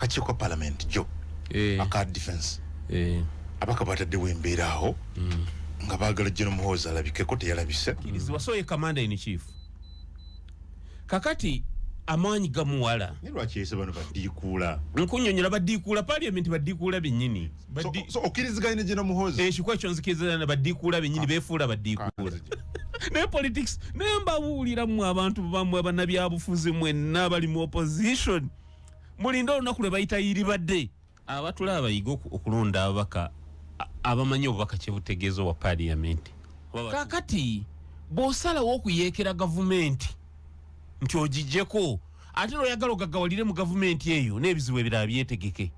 akakiiko ka parliament jo aka defense abaka bataddewo embeera awo nga baagala General Muhoozi alabikeko teyalabise kirizibwa so ye commander in chief kakati amaanyi gamuwala ne lwaki yese bano baddiikuula nkunyonyola baddiikuula parliament baddiikuula bennyini so okkiriziganya ne General Muhoozi ekiko ekyo nzikiriziganya baddiikuula bennyini beefuula baddiikuula ne politics ne mbabuuliramu abantu bamwe bannabyabufuzi mwenna bali mu opposition mulinda olunaku lwe bayita yiribadde abatula abayiga okulonda ababaka abamanyi obubaka kye butegeeza wa parliament kakati bw'osalawo okuyeekera gavumenti nti ogijjeko ate oyagala ogagawalire mu gavumenti eyo n'ebizibu ebirala byetegeke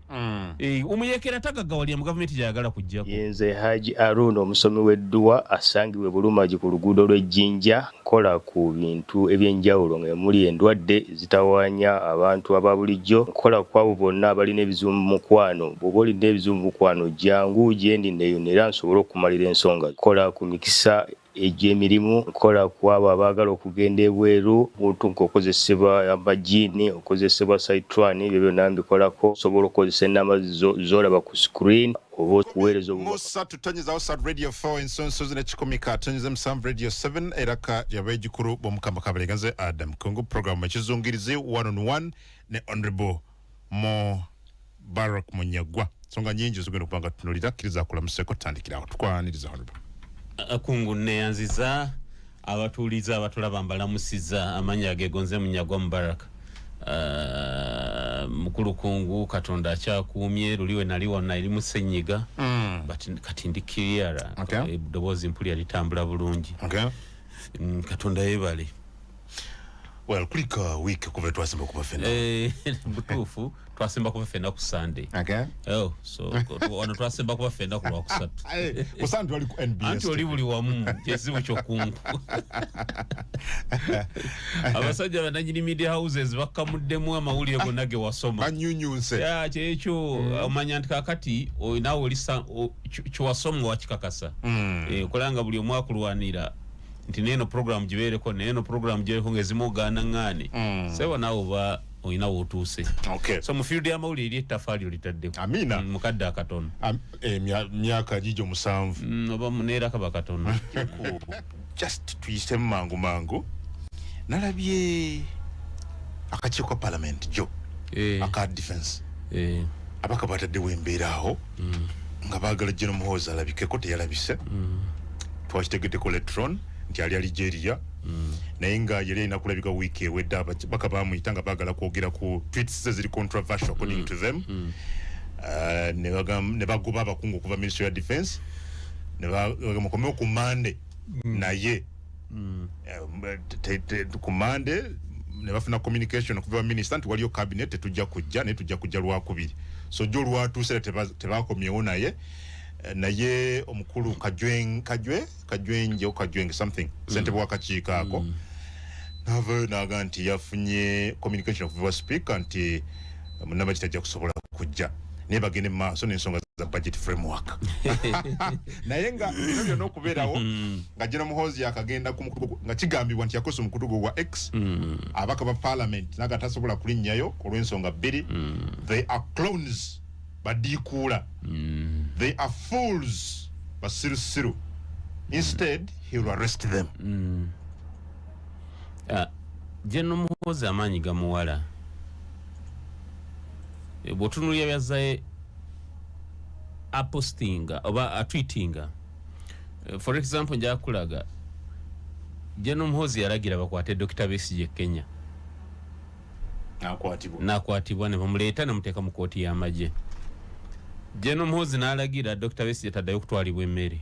omuyeekera tagagawalira mu gavumenti gyayagala kujjako yenze Haji Arun omusomi w'edduwa asangibwe Bulumagi ku luguudo lw'Ejjinja nkola ku bintu ebyenjawulo nga muli endwadde zitawaanya abantu aba bulijjo nkola ku abo bonna abalina ebizibu mu mukwano bw'oba olina ebizibu mu mukwano jangu gyendi neeyonera nsobole okumalira ensonga nkola ku mikisa egy'emirimu nkola ku abo abaagala okugenda ebweru buntu ng'okozesebwa amajiini okozesebwa saitran ebyo byonna mbikolako osobola okukozesa ennamba z'olaba ku screen oba okuweereza Musa tutonyezawo Sat Radio 4 ensonsozi n'ekikomika atonyeza musanvu Radio 7 eraka y'abeegikulu b'omukama kabalenganze Adam Kungu programu ekizungirizi 1-on-1 ne Honorable Barak Munyagwa songa nyingi zogenda okubanga tutunulira kkiriza akulamuseko tutandikirawo tukwaniriza Honorable Akungu neyanziza abatuuliza abatulaba mbalamusiza amanya agegonze Munyagwa Mubarak mukulu kungu Katonda akyakuumye luliwe naliwo eri musenyiga kati ndi clear eddoboozi mpulya litambula bulungi Katonda yeebale well kulika week kuva twasimba kuba fena butuufu twasimba kuba fena ku Sunday so ono twasimba kuba fena ku Lwakusatu ku Sunday wali ku NBS anti oli buli wamu kyezibu kyokungu abasajja bananyini media houses bakamuddemu amawulire gonna ge wasoma banyunyunse kyekyo omanya nti kakati nawe oli kiwasomwa wakikakasa kulanga buli omwaka kulwanira nti neno program jibereko neno program jibereko ngezimugana ngane sebo nawo ba oyina wotuuse so mu field ya mawulire ettafali olitaddeko amina mukadde akatono myaka gijo musanvu oba munera kaba katono just tuyise mangu nalabye akakiiko ka parliament jo aka defense abaka bataddewo embeera awo nga baagala General Muhoozi alabikeko teyalabise twakitegedeko electron nti ali Algeria naye nga yali alina kulabika wiiki ewedde baka bamuyita nga baagala kwogera ku tweets ziri controversial according to them ne bagoba abakungu okuva Ministry ya Defense ne bamukomeo ku Monday naye ku Monday ne bafuna communication okuva minister nti waliyo cabinet tetujja kujja naye tujja kujja Lwakubiri so jo lwatuuse tebakomyewo naye omukulu Kajwenge something sentebe wakakiiko ako nava naga nti yafunye communication okuva speaker nti munabaki tajja kusobola kujja naye bagende maaso n'ensonga za budget framework naye nga bino byonna okubeerawo nga General Muhoozi yakagenda nga kigambibwa nti yakosa omukutu gwa X abaka ba parliament naga tasobola kulinnyayo olw'ensonga bbiri they are clones badikuula they are fools basirusiru instead he will arrest them General Muhoozi amaanyi gamuwala bw'otunuulira byazaye apostinga oba atweetinga for example njakulaga General Muhoozi yalagira bakwate Dr. Besigye Kenya nakwatibwa ne bamuleeta namuteeka mu kooti y'amagye General Muhoozi n'alagira Dr. Besigye taddayo okutwalibwa emmere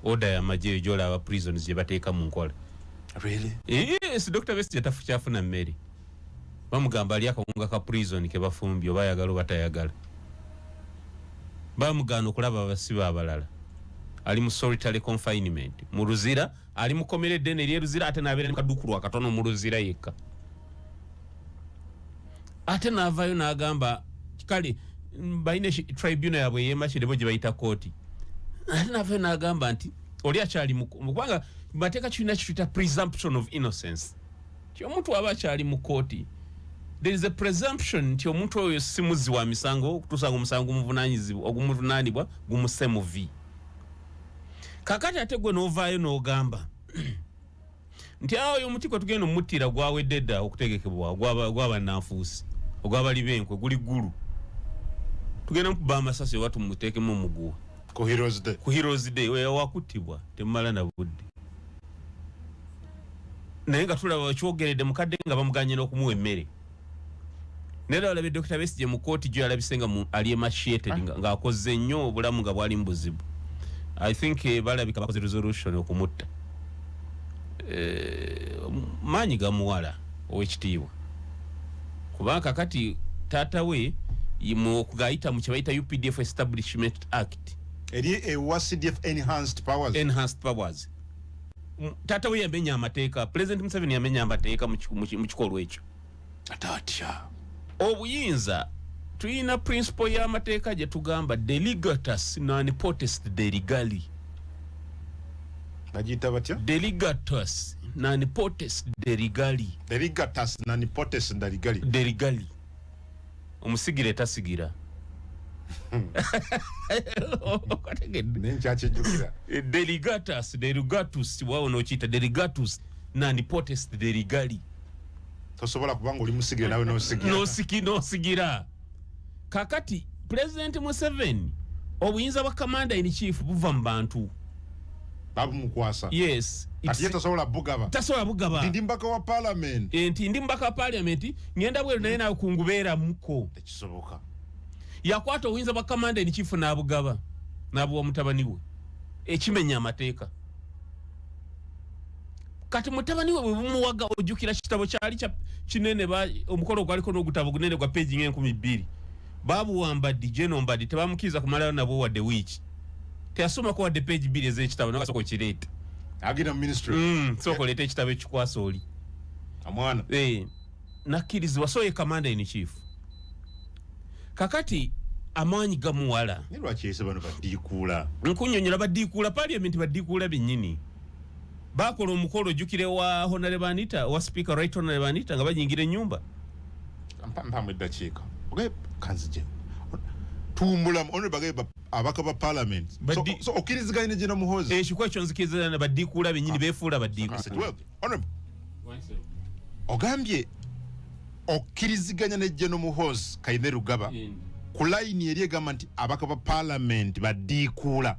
order y'amagye gy'olaba prisons gye bateeka mu nkola really yes Dr. Besigye kyafuna mmere bamugamba ali akawunga ka prison ke bafumbye oba ayagala oba tayagala bamugaana okulaba abasibe abalala ali mu solitary confinement mu Luzira ali mu komera eddene ery'Eluzira ate n'abeera kaduukulu akatono mu Luzira yekka ate n'avaayo n'agamba kale balina tribunal yabwe yeemakirebo gye bayita kooti ate n'avaayo n'agamba nti oli akyali kubanga bateeka kirina kituyita presumption of innocence ti omuntu aba akyali mu kooti there is a presumption nti omuntu oyo simuzi wa misango okutuusa omusango ogumuvunaanibwa gumuse mu V. Kakati ate gwe n'ovaayo n'ogamba nti oyo omuti kwe tugenda omuttira gwawedde dda okutegekebwa gw'abannanfuusi ogw'abali b'enkwe guli ggulu tugenda mukuba amasasi oba tumuteekemu omuguwa ku Heroes Day oyo wakuttibwa temumala na budde naye nga tulaba kyogeredde mukadde nga bamuganye n'okumuwa emmere nera olabe Dr. Besigye mu kooti gyo yalabise nga ali emaciated ng'akoze nnyo obulamu nga bwali mu buzibu. I think balabika bakoze resolution okumutta maanyi gamuwala ow'ekitiibwa kubanga kakati taata we gayita mu kye bayita UPDF Establishment Act eri ewa CDF enhanced powers. Taata we yamenya amateeka, President Museveni yamenya amateeka mu kikolwa ekyo. Atatya Obuyinza tuyina principle y'amateeka gye tugamba delegatus non potest delegali. Bagiyita batya? Delegatus non potest delegali. Delegatus non potest delegali. Delegali. Omusigire tasigira. Delegatus wawo nochita delegatus non potest delegali. Tosobola kubanga oli musigire nawe nosigira. Kakati President Museveni obuyinza bwa commander in chief buva mu bantu babu mukwasa. Yes, ati tasobola bugaba ndi mbaka wa parliament ndi mbaka wa parliament ngenda bwe naye nawe kungubeera muko tekisoboka yakwata obuyinza bwa commander in chief n'abugaba n'abuwa mutabani we ekimenya amateeka. Kati mutabani we bumuwaga ojukira kitabo kyali kinene omukolo gwaliko n'ogutabo gunene gwa page 12 babu wambadi General Mbadi tebamukiza kumalayo nabo wadde wiki teasoma ko wadde page 2 ez'ekitabo nakasoko kirete agina ministry soko lete ekitabo ekikwasa oli amwana nakkirizibwa so ye commander in chief. Kakati amaanyi gamuwala ne lwaki ese bano baddiikuula nkunyonyola baddiikuula parliament baddiikuula bennyini bakola omukolo jukire wa Honorable Anita wa Speaker Right Honorable Anita nga banyingira ennyumba mpamwe dakiika oge kanzije tumbula Honorable abaka ba parliament so okiriziganye gino muhozi ekikwa ekyo nzikiriza na baddiikuula bennyini beefuula baddiikuula ogambye okiriziganya ne gino muhozi Kayine Rugaba ku line eri egamba nti abaka ba parliament baddiikuula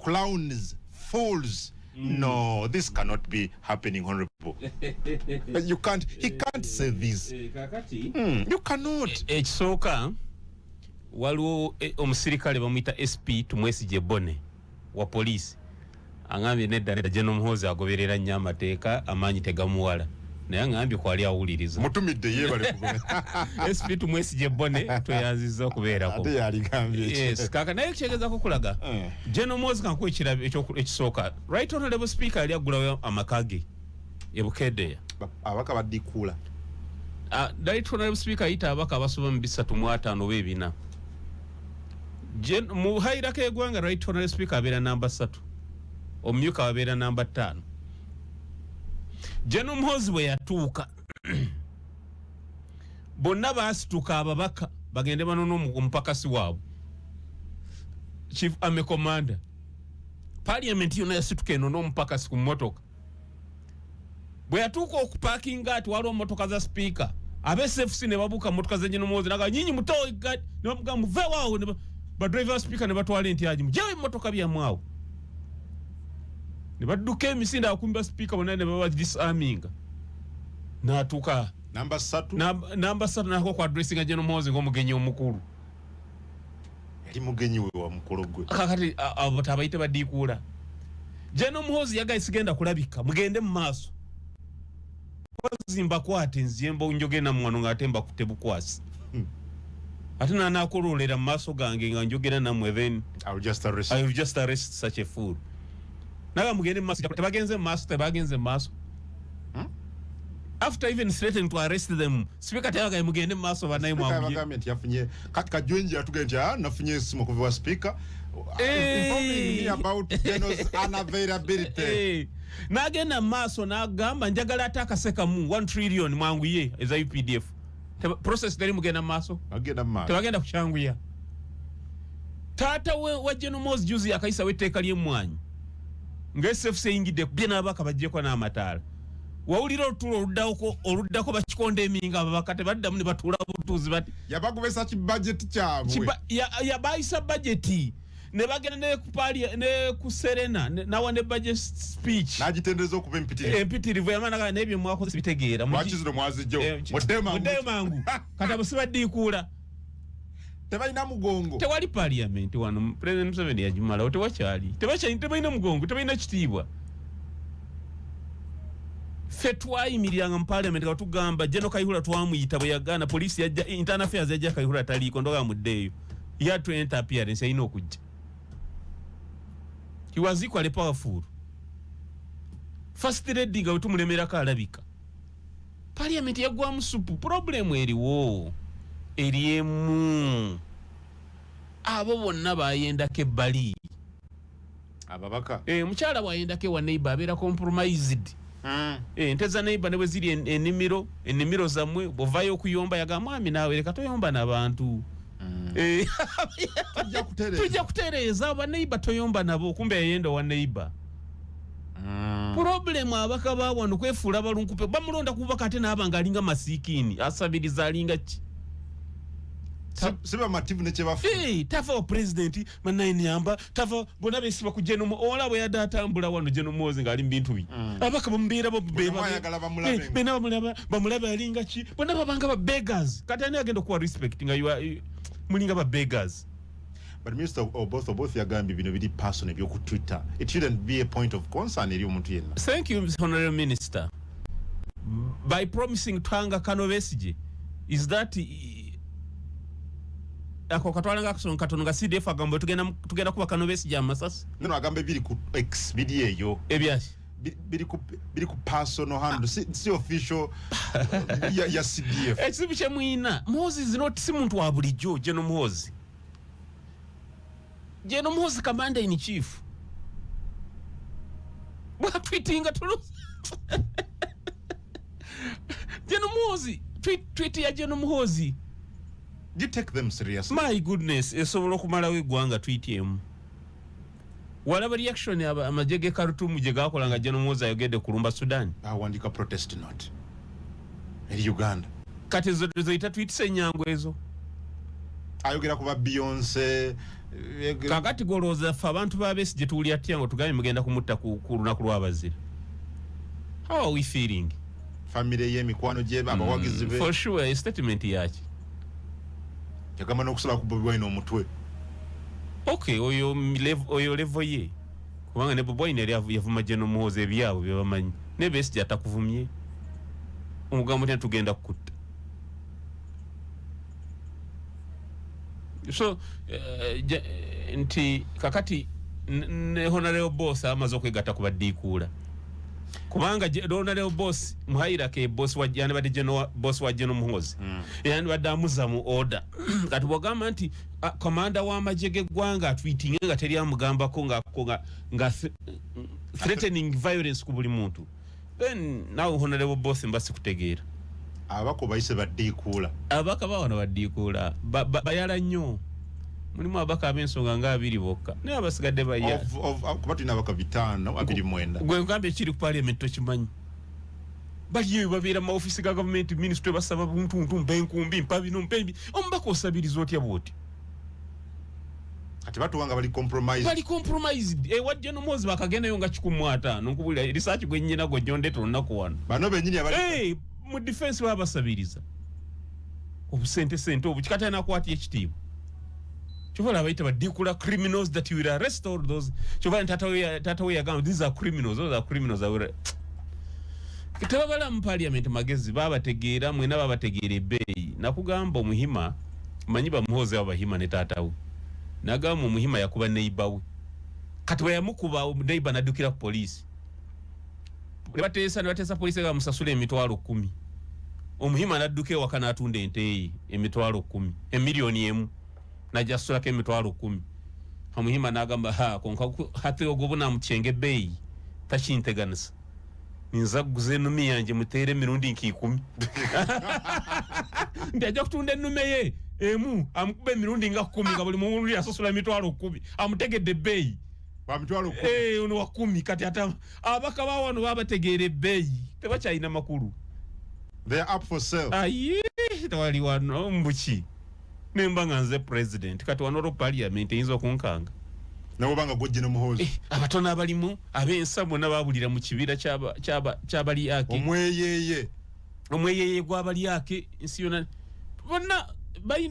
clowns fools. No, this cannot be happening, Honorable. You can't. He can't say this. You cannot. Ekisooka waliwo omusirikale bamuyita SP Tumwesigye Bone wa police angambye nedda General Muhoozi agoberera nnyo amateeka amaanyi tegamuwala naye angambye kwali awuliriza mutumidde yebale kugona SP Tumwesigye Bone tweyanziza okubeerako ate yaligambye yes kaka naye kyegezako kulaga General Muhoozi kankuwa ekisooka Right Honorable Speaker yali aggulawo amakage ebukeddeya abaka baddiikuula Right Honorable Speaker ayita abaka abasoba mu 305 beebina mu hairaka y'eggwanga Right Honorable Speaker abeera namba 3 omumyuka abeera namba 5 General Muhoozi bwe yatuuka bonna baasituka ababaka bagende banona omupakasi waabwe Chief Army Commander Parliament yonna yasituka eno n'omupakasi ku mmotoka bwe yatuuka okupakinga ati waliwo mmotoka za speaker ab'SFC ne babuuka mmotoka za General Muhoozi naga nyinyi mutowe gati ne bamugamba muve waawo ba driver speaker ne batwala enti mujewe mmotoka byamwawo ne badduka emisinde akumba speaker bonna ne baba disarminga n'atuuka namba 3 nako ku addressing General Muhoozi ng'omugenyi omukulu yali mugenyi we wa mukolo gwe kakati abo tabayite baddiikuula General Muhoozi yagayise genda kulabika mugende mu maaso zimba kwate nziyemba unjoge na mwano ngate mba kutebukwasi ate nanakololera mu maaso gange nga njogera namwe then I will just arrest such a fool naga mugende mu maaso tebagenze mu maaso after even threatening to arrest them speaker tayaga mugende mu maaso banayi mwabuye government yafunye katika jwenji atugenje nafunye esimu kuva speaker informing me about Geno's unavailability nagenda maaso nagamba njagala atakaseka mu 1 trillion mwanguye eza UPDF process teri mugenda maaso tebagenda kuchanguya taata wa General Mozi juzi akaisa wetteeka ly'emmwanyi nga SFC ingidde bye n'abaka bajjeko n'amataala wawulira otulo oluddako bakikonda eminga ababaka tebaddamu ne batuula butuuzi bati yabagobesa kibajeti kyabwe yabayisa bajeti ne bagenda ne ku Serena nawa ne budget speech n'agitendereza okuba empitirivu yamanaga n'ebyo mwakoze bitegeera mwakizino mwazijjo mudemangu kati abo sibaddiikuula tebalina mugongo tewali parliament wano President Museveni yagimala tewakyali tebalina mugongo tebalina kitiibwa ffe twayimiriranga mu parliament nga tugamba General Kayihura twamuyita bwe yagaana police yajja internal affairs yajja Kayihura taliiko ndoga muddeeyo ya to enter appearance ayina okujja he was equally powerful first lady nga wetumulemerako alabika parliament yaggwamu supu problem eriwo eriemu abo bonna bayendako ebbali ababaka mukyala bwayendako ewa neighbor abeera compromised ente za neighbor ne bwe ziri ennimiro zammwe bw'ovaayo okuyomba yaga mwami naawe leka toyomba n'abantu tujja kutereeza aba neighbor toyomba nabo kumbe yayenda wa neighbor problem abaka bawano kwefuula balunkupe bamulonda kubaka ate n'abanga alinga masiikini asabiriza alinga ki siba mativu ne kyebafu tava wa president manayini yamba tava bona besiba ku General ola bwe yadda atambula wano General Mozi nga ali mu bintu bi abaka bamubeera bena bamulaba alinga ki bona babanga ba beggars kati ani agenda kuwa respect nga mulinga ba beggars. But Minister both yagambye bino biri personal byoku Twitter. It shouldn't be a point of concern eri omuntu yenna. Thank you, Honorable Minister. By promising Twanga Kano Besigye, is that ako katwalanga action katono ga CDF agambo tugenda kuba Kano Besigye amasasi? No agambe biri ku X video eyo. Ebyaki? Biri ku personal hand si official ya CDF. Ekizibu kye mwina Mozi is not si muntu wa bulijjo General Mozi. General Mozi commander in chief. Bwa tweetinga tulu. General Mozi tweet ya General Mozi. Do you take them seriously? My goodness, esobola okumala wegwanga tweet emu. Walaba reaction ya amajege Khartoum je gakola nga General Mozi ayogedde kulumba Sudan. Awandika protest note. Eri Uganda. Kati zoita tweet senyango ezo. Ayogera kuba Beyonce kakati goloza fa abantu ba Besigye tuli atyango tugamye mugenda kumutta ku lunaku lw'abazira. How are we feeling? Family ye mikwano je abawagizi be. For sure a statement yaki. Yagamba n'okusala ku Bobi Wine omutwe. Okay, oyo level ye. Kubanga ne Bobi Wine yavuma General Mozi ebyabo byebamanyi. Ne Besigye atakuvumye. Omugambo tena tugenda kukutta. So nti kakati ne Honorable Boss amaze okwegatta ku baddiikuula kubanga Honorable Boss muhayira ke boss wa jana badi General Boss wa General Muhoozi yani badamuza mu order kati bwagamba nti commander wa majege gwanga tweeting nga teri amugamba ko nga threatening violence ku buli muntu then now Honorable Boss mbasi kutegeera abako bayise baddiikuula abaka bawana baddiikuula bayala nnyo mulimu abaka ab'ensonga nga abiri bokka naye abasigadde baya kuba tulina abaka 5 29 gwe ngambe ekiri ku parliament tokimanyi baliyo babeera mu office ga government ministry basaba buntuntu mpenkumbi mpabino mpembi omubaka osabiriza otya bwoti ati batuwanga bali compromised wajja Mozi bakagendayo nga 15 nkubulira research gwe nnyina gwe jondeto olunaku wano bano bennyini abali mu defense babasabiriza obusente obukikata nakwati ekitiibwa chovala baita badikula criminals that will arrest all those chovala tata we yagamba these are criminals kitabala mu parliament magezi babategeera mwena babategeera ebeeyi nakugamba omuhima manyiba Muhoozi abahima ne tata we nagamba omuhima yakuba neighbor we kati bwe yamukuba neighbor nadukira ku police batesa police ga musasule $10,000 omuhima nadduke wakana atunda ente $10,000 emiliyoni emu najasula ke $10,000 omuhima nagamba konka hate ogobona mukyenge bay tashinteganisa nza kuguza ennume yange muteere emirundi nk'ikumi nti ajja kutunda ennume ye emu amukuba emirundi nga 10 nga buli mulundi asosola emitwalo 10 amutegedde ebbeeyi ono wa 10 kati ate abaka ba wano babategeera ebbeeyi tebakyalina makulu. They are up for sale. Aye, tewali wano mbuki nemba nga nze president kati wano ro parliament eyinza okunkanga nabo banga gojje ne muhozi abatono abalimu abensa bonna babulira mu kibira kyabali yake omweyeye gwabali yake nsi yona bonna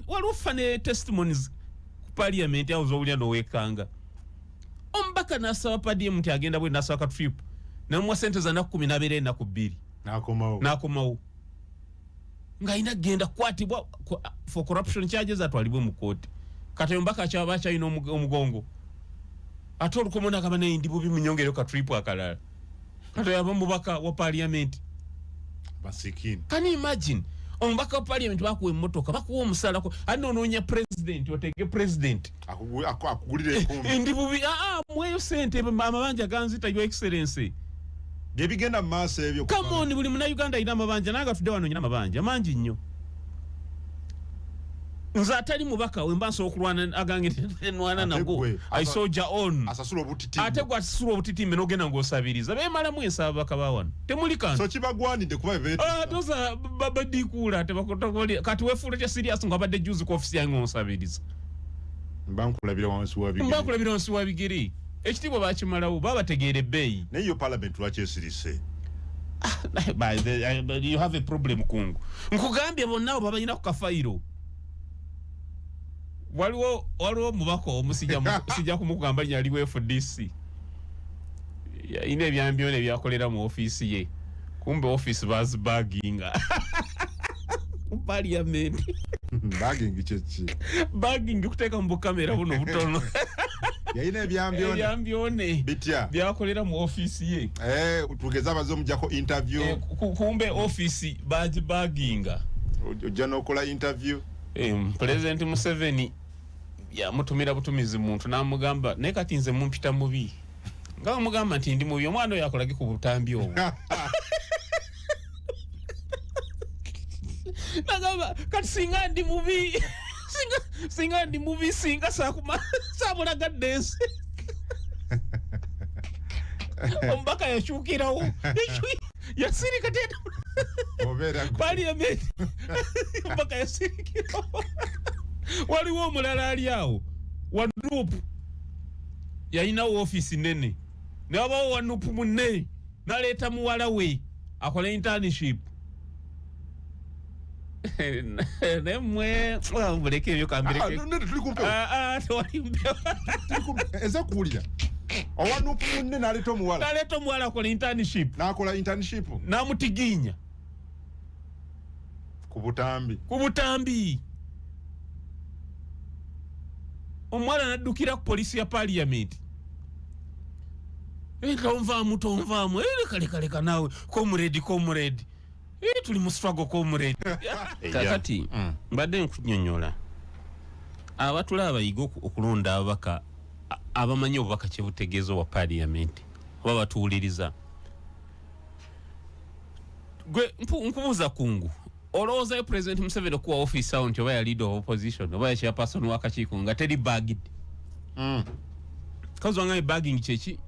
walufa ne testimonies ku parliament awo zobulya nowekanga ombaka nasaba padium nti agenda bwe nasaba ka trip namwa sente za naku 10 nabere na ku 2 nakomawo nga ina genda kwatibwa for corruption charges atwalibwe mu court kati ombaka kyabacha ino omugongo atolu komona kama ne ndibu biminyongero ka trip akalala kati abamubaka wa parliament basikini. Can you imagine ombaka wa parliament bakuwe motoka bakuwa omusala ko anononya president otege president akugulire 10 ndibu mweyo sente amabanja ganzita your excellency gebigenda maaso ebyo. Come on, buli muna Uganda ina mabanja naga tudde wano nyina mabanja manji nnyo. Nza atali mubaka wembanso okulwana agange nwana nago I soldier on asasula obutiti ate gwa asasula obutiti mbe nogenda ngosabiriza bemala mwesa abaka bawano temuli kan so kibagwanide kuba bete doza babadikula tebakotokoli kati wefule kya serious ngo abadde juzi ku office yange ngosabiriza mbankulabira wansi wa bigiri ekitiibwa bakimalawo babategeera ebbeeyi naye yo parliament lwakyesirise. You have a problem kungu nkugambye bonna abo babalina ku kafayiro waliwo mubaka omusijja kumugamba nyaliwo FDC ine ebyambyone byakolera mu office ye kumbe office bazibaginga parliament bagging chechi bagging kuteeka mu kamera buno butono yaine ebyambyone bitya byakolera mu office ye tugeza abazo mujako interview kumbe office baginga ojja nokola interview President Museveni ya mutumira butumizi muntu namugamba naye kati nze mumpita mubi nga mugamba nti ndi mubi omwana oyo akolage ku butambi obwo nagamba kati singa ndi mubi singa ndi mubi singa sabulaga dense ombaka yashukirawo yasirika tena obera parliament ombaka yasirikirawo waliwo omulala ali awo wanupu yayinawo office nene ne wabawo wanupu munne naleeta muwala we akola internship nemwe muleke ebyo kambireke eza kuwulira owanupu munne naleeta omuwala akola internship nakola internship namutiginya ku butambi omwana naddukira ku polisi ya parliament tonvaamu lekaleka naawe comrade tuli mu struggle comrade kakati mbadde nkunyonyola abatula abayiga okulonda ababaka abamanyi obubaka kyebutegeeza wa parliament oba batuwuliriza gwe nkubuuza kungu olowooza president Museveni okuwa office awo nti oba ya leader of opposition oba ya chairperson w'akakiiko nga teri bagged kazi wangaye bagging kyeki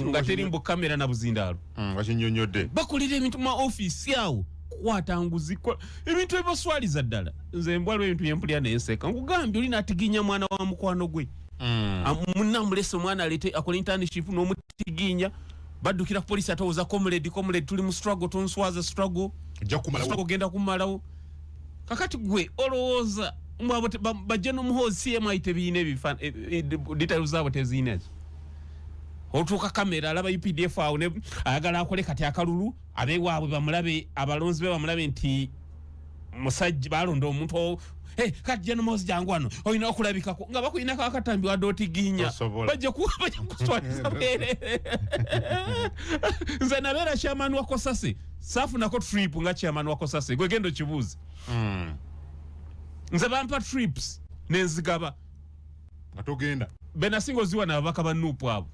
nga teri mbu kamera na buzindaalo wakinyonyodde bakulira ebintu ma office awo kukwata nguzi ebintu ebibaswaliza ddala nze mbwaliwo ebintu byempulira nenseka nkugambye oli naatiginya mwana wa mukwano gwe munamulese omwana alete akola internship n'omutiginya baddukira ku polisi atowooza comrade tuli mu struggle tonswaza struggle genda kumalawo kakati gwe olowooza bajja n'omuhoozi CMI tebiina details zaabo teziinazi otuuka kamera alaba UPDF awo ayagala akole kati akalulu abeewaabwe bamulabe abalonzi be bamulabe nti musajja balonda omuntu kati jja n'omuhoozi jangu wano olina okulabikako nga bakulinako akatambi wadde otiginya bajja kuswaliza bwere nze nabeera chairman wa Kosase saafunako trip nga chairman wa Kosase gwe genda okibuuze nze bampa trips nenzigaba nga togenda benasinga oziwa n'ababaka ba Nuupu abo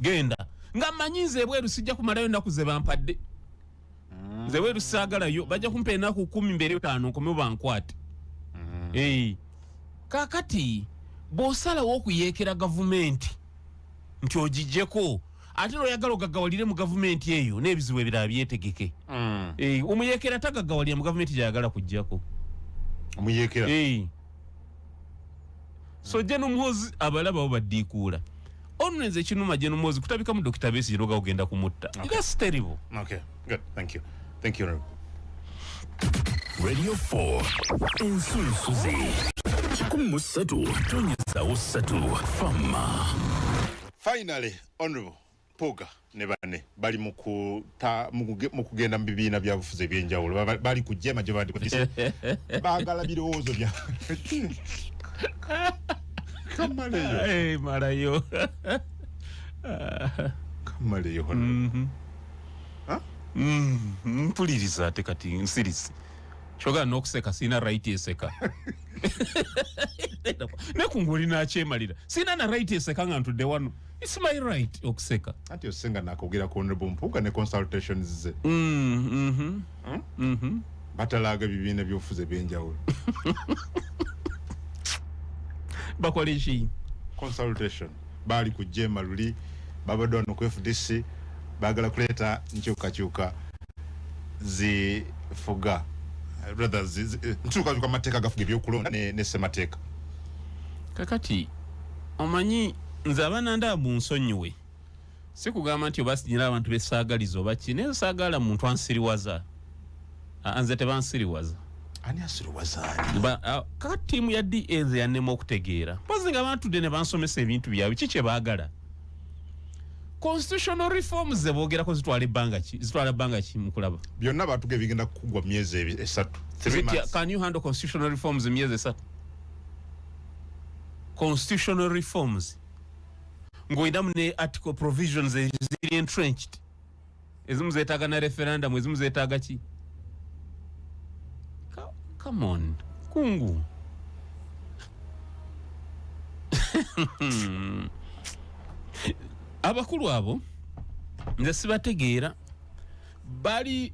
genda nga manyinze ebweru sijja kumalayo ennaku ze bampadde nze bweru saagalayo bajja kumpa ennaku 10 mbere 5 nkome bankwate kakati bw'osalawo okuyeekera gavumenti nti ogijjeko ate n'oyagala ogagawalire mu gavumenti eyo n'ebizibu ebirala byetegeke omuyeekera tagagawalira mu gavumenti gyayagala kujjako omuyeekera so General Muhoozi abalaba bo baddiikuula ono nze kinuma General Muhoozi kutabika mu Dr. Besigye roga ogenda kumutta that's terrible. Okay, good, thank you. Radio 4 Ensusuzi Kumusatu Tonyeza Usatu Fama. Finally, Honorable Puga ne bane bali mu kugenda mu bibiina bya bufuzi ebyenjawulo bali kujema gye bandi kutise baagala birowoozo bya kamaleyo marayo kamaleyo mpuliriza ate kati nsirisi kyogala n'okuseka sina right eseka nekunguli nakyemalira sina na right eseka nga ntudde wano it's my right okuseka ati osenga nakogera ku Honorable Mpuga ne consultations ze batalaga bibiina by'obufuzi ebyenjawulo bakola ki consultation bali ku jema luli babadde wano ku FDC baagala kuleeta nkyukakyuka zifuga rather nkyukakyuka amateeka gafuga ebyokulonda ne ssemateeka kakati omanyi nze abananda mu nsonyiwe si kugamba nti oba sinyira abantu besaagaliza oba ki naye saagala muntu ansiriwaza nze tebansiriwaza ani asiriwaza kakati ttiimu ya DA nze yannema okutegeera mpozi nga bantudde ne bansomesa ebintu byabwe ki kye baagala constitutional reforms ze boogerako zitwala ebbanga ki mukulaba byonna batuge bigenda kugwa myezi 3 can you handle constitutional reforms myezi 3 constitutional reforms ng'oyinamu ne article provisions eziri entrenched ezimu zeetaaga na referendum ezimu zeetaaga ki come on kungu abakulu abo nze sibategeera bali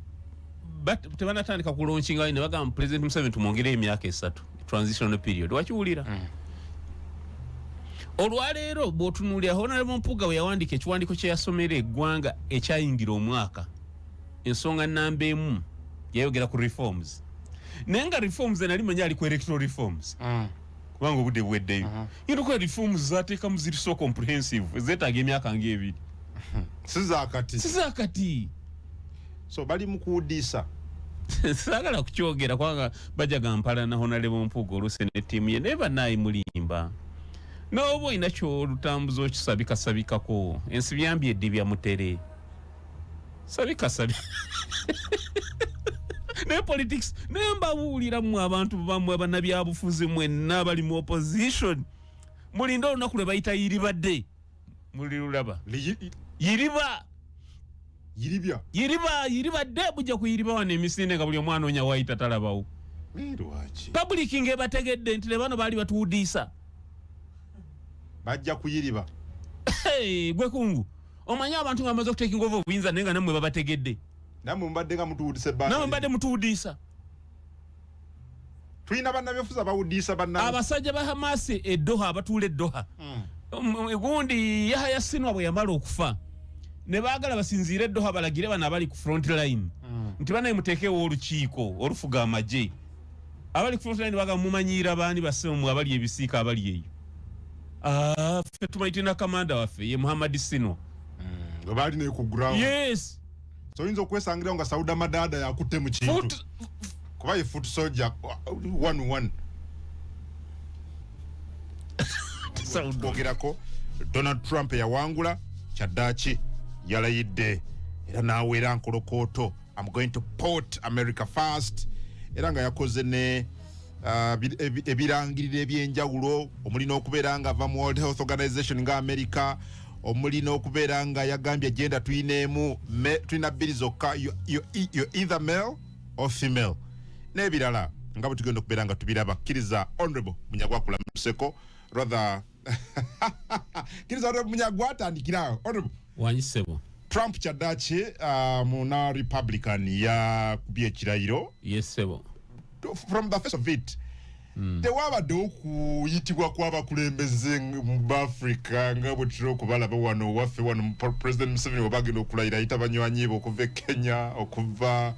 tebanatandika kulaunchinga ne bagamba President Museveni tumwongere emyaka 3 transitional period wakiwulira olwaleero bw'otunuulira Honorable Mpuga we yawandiika ekiwandiiko kye yasomera eggwanga ekyayingira omwaka ensonga nnamba emu yayogera ku reforms naye nga reforms nali manya ali ku electoral reforms kubanga obudde buweddeyo yinza okuba reforms zaateekamu ziri so comprehensive zeetaaga emyaka ng'ebiri sizaakati so bali mu kuwudiisa saagala kukyogera kubanga bajja gampala na Honorable Mpuga oluusi ne ttiimu ye naye bannaayi mulimba n'oba olina kyolutambuza okisabikasabikako ensi byambye eddi bya mutere sabikasabi ne politics naye mbabuuliramu abantu bammwe bannabyabufuzi mwenna bali mu opposition mulinda olunaku lwe bayita yiribadde mulirulaba yiribadde bujja kuyiriba wano emisinde nga buli omwana onya wayita talabawo public ng'ebategedde nti ne bano baali batuwudiisa bajja kuyiriba gwe kungu omanyi abantu nga bamaze okutekinga ova obuyinza naye nga nammwe babategedde namwe mbadde nga mutuwudiisa nammwe mbadde mutuwudiisa tulina bannabyabufuzi abawudiisa abasajja ba Hamasi eddoha abatuula eddoha gundi Yahya Sinwa bwe yamala okufa ne baagala basinziire eddoha balagire bano abali ku front line nti banaye muteekewo olukiiko olufuga amagye abali ku front line baagala mumanyiira baani basemu abali ebisiika abali eyo ffe tumayitina kamanda waffe ye Muhammad Sinwa baali ne ku ground yes so oyinza okwesangirawo nga Sauda Madada yakutte mu kintu kuba ye foot soldier 1-1 ogerako Donald Trump yawangula kyaddaaki yalayidde era n'aweera nkolokooto I'm going to put America first era nga yakoze ne ebirangirira ebyenjawulo omulina okubeera nga ava mu World Health Organization nga America omulina okubeera nga yagambye agenda tulina bbiri zokka you're either male or female n'ebirala nga bwe tugenda okubeera nga tubiraba kkiriza Honorable Munyagwa kulamuseko rather kkiriza Honorable Munyagwa atandikirawo Honorable Wanyisebo. Trump kyaddaaki muna Republican ya kubya ekirayiro. Yes sebo. From the face of it. Tewabadde okuyitibwa kw'abakulembeze mu Africa nga bwe tuli okubalaba wano waffe wano President Museveni wabagenda okulayira ayita banywanyi be okuva e Kenya okuva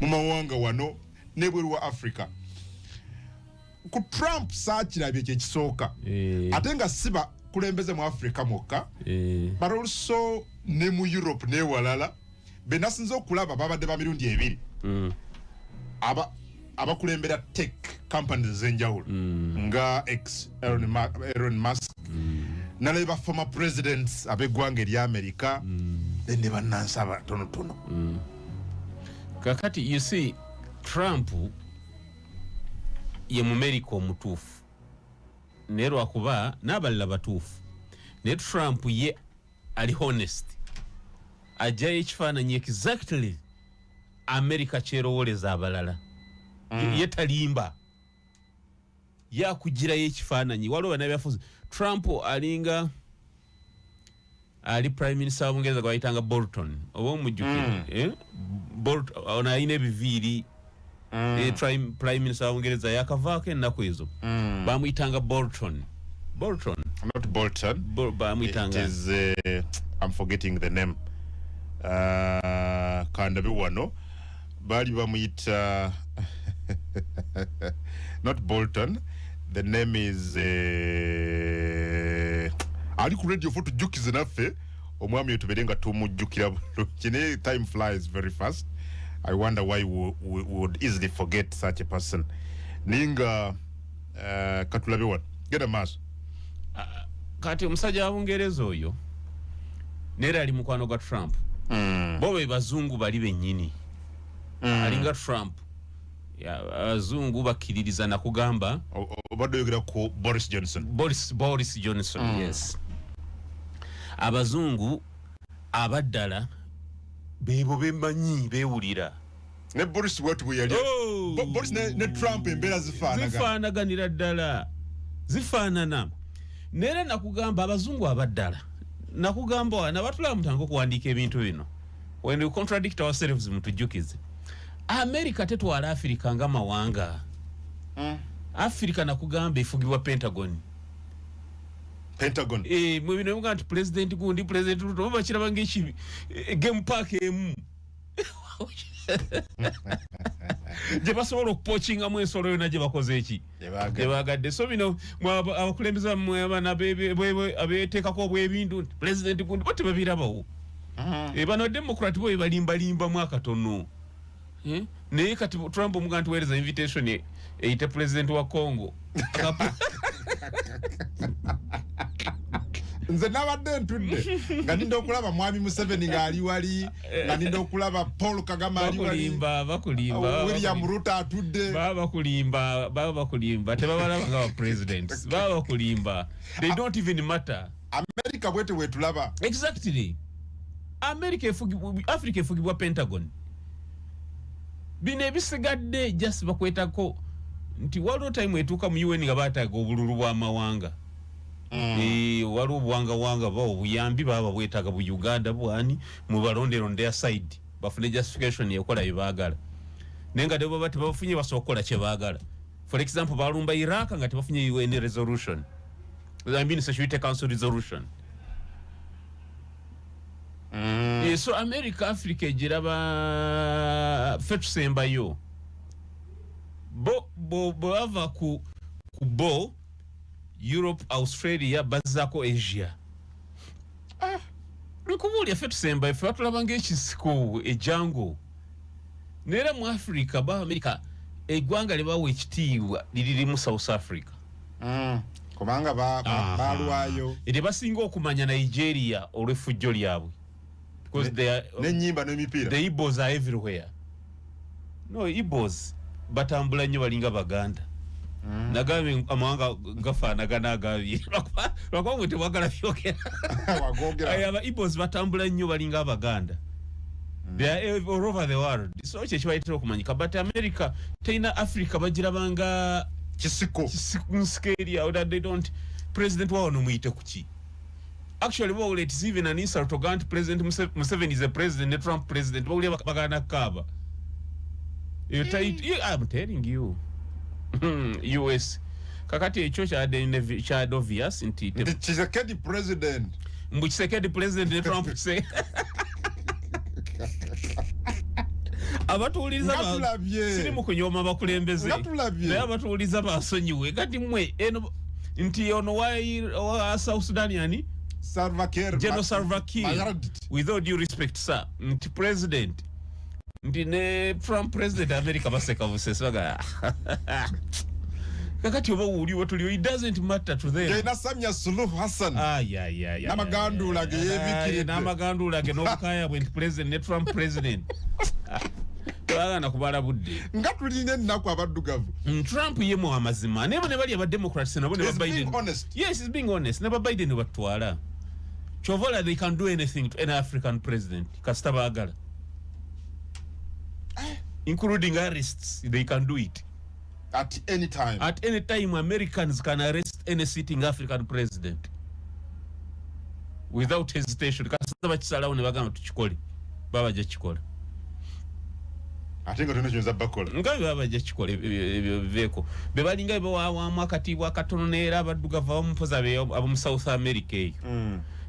mu mawanga wano n'ebweru wa Africa. Ku Trump saakirabye kyekisooka ate nga siba kulembeze mu Africa mwokka but also ne mu Europe n'ewalala benasinze okulaba babadde ba mirundi ebiri abakulembera tech companies z'enjawulo nga Elon Musk naleba former presidents ab'eggwanga erya America then ne bannansi abatonotono. Kakati you see Trump ye Mumerika omutuufu naye lwakuba n'abalala batuufu naye Trump ye ali honest ajjayo ekifaananyi exactly America kyerowoleza abalala ye talimba yakugirayo ekifaananyi waliwo bannabyafuzi Trump alinga ali prime minister w'Obungereza gwe bayitanga Bolton oba omujjukire Bolton ono alina ebiviiri prime minister w'Obungereza yakavaako ennaku ezo bamuyitanga Bolton not Bolton bamuyitanga it is I'm forgetting the name kandabe wano bali bamuyita not Bolton the name is ali ku radio for tujukize naffe omwami otuberenga tumujjukira kine time flies very fast. I wonder why we would easily forget such a person. Ninga katulabe wan genda maaso kati omusajja wa Bungereza oyo nera ali mukwano gwa Trump bo be bazungu bali bennyini alinga Trump abazungu bakkiririza nakugamba obadde oyogera ku Boris Johnson yes abazungu abaddala bebo bemmanyi bewulira ne Boris what we are Boris ne Trump embeera zifaanaganira ddala zifaanana nera nakugamba abazungu abaddala nakugamba wana batulaba mutandika okuwandiika ebintu bino when we contradict ourselves mutujjukize America tetwala Africa nga mawanga Africa nakugamba efugibwa Pentagon mwe bino nga nti president gundi president Ruto bakiraba ng'eki game park emu gye basobola okupochinga mu ensolo yonna gye bakoze eki gye bagadde so bino abakulembeze bammwe abaana abeeteekako obwebintu president gundi bo tebabirabawo bano democrat bo balimbalimbamu akatono naye kati Trump omuga ntuweereza invitation eyite president wa Congo nze nabadde ntudde nga ninda okulaba mwami Museveni ng'ali wali nga ninda okulaba Paul Kagame ali wali bakulimba William Ruto atudde bakulimba tebabalaba nga presidents bakulimba they don't even matter. America bwete wetulaba exactly Africa efugibwa Pentagon bino ebisigadde just bakwetako nti waliwo time etuuka mu UN nga baataaga obululu bw'amawanga waliwo obuwangawanga bawo obuyambi baba bwetaaga bu Uganda bwani mu balonderonde aside bafune justification yekola byebaagala naye nga baba tebafunye basobola kukola kye baagala. For example balumba Iraq nga tebafunye UN resolution I mean Security Council resolution so America Africa jiraba fetusembayo bo bava ku bo Europe Australia bazako Asia nkubulya fetusembayo fatulaba ng'ekisiko ejango nera mu Africa ba America eggwanga libawo ekitiibwa liri mu South Africa kubanga balwayo ate basinga okumanya Nigeria olw'effujjo lyabwe because they are n'ennyimba n'emipiira the Igbos are everywhere. No Igbos batambula nnyo balinga Baganda nagambye amawanga gafaanagana agabiri lwakuba tewagala byogera aba Igbos batambula nnyo balinga Abaganda they are all over the world so kye kibayitira okumanyika but America teina Africa bagirabanga kisiko scary out that they don't president wao nomuyite kuki Actually, well, it's even an insult to Gant President Museveni is a president, the Trump president. But we have a cover. I'm telling you, US. Kakati church had in child obvious in Tito. The Chisekedi president. Chisekedi president, the Trump say. Abatuuliza siri mu kunyoma bakulembeze naye abatuuliza basonyiwe kati mwe eno nti ono wa South Sudan yani Salva Kiir General Salva Kiir with all due respect sir nti president nti ne Trump president America baseka busesaga kakati oba uliwo tulio it doesn't matter to them na Samia Suluhu Hassan namagandula ge yebikire namagandula ge nobukaya bwe president ne Trump president na kubala budde ngatuline nako abaddugavu Trump yemo amazima nebo ne bali aba Democrats nabo ne ba Biden yes he's being honest ne ba Biden batwala chovola they can do anything to an African president kastabagala including arrests they can do it at any time Americans can arrest any sitting African president without hesitation kasaba kisalawo ne bagamba tukikole baba je kikola atenga tunezo bakola ngabe babaje kikole beko bebalinga bewa mwakatibwa katono neera abaddugavu abampoza be abo South America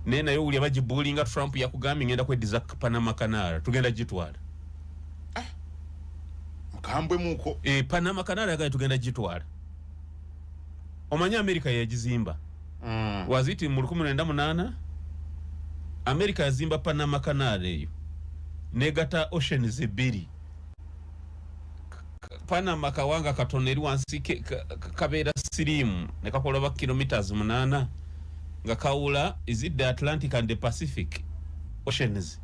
nena yo uli abajibulinga Trump yakugambye ngenda kwediza Panama Canal tugenda jitwala mukambwe muko Panama Canal yaga tugenda jitwala omanya America yajizimba waziti mu 1998 America yazimba Panama Canal eyo negata oceans ebiri Panama kawanga katoneri wansi kabera sirimu nekakola ba kilometers 8 nga kaula is it the Atlantic and the Pacific oceans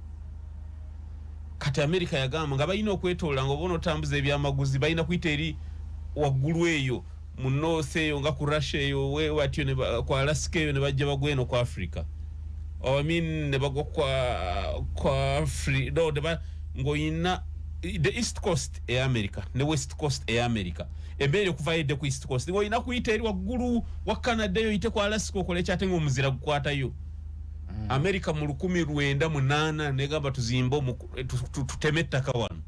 kati America yagamba nga bayina okwetola ngo bono tambuze ebyamaguzi bayina kuita eri waggulu eyo mu north eyo nga ku Russia eyo we watyo ne kwa Alaska eyo ne bajja bagweno kwa Africa I mean ne bagwa kwa Africa do ngo ina the East Coast e America ne West Coast e America ebere kuvaide ku East Coast ngo ina kuita eri waggulu wa Canada yo ite kwa Alaska okole kyatenga omuzira gukwata yo America mu 1908 negamba tuzimbo tutemetta kawano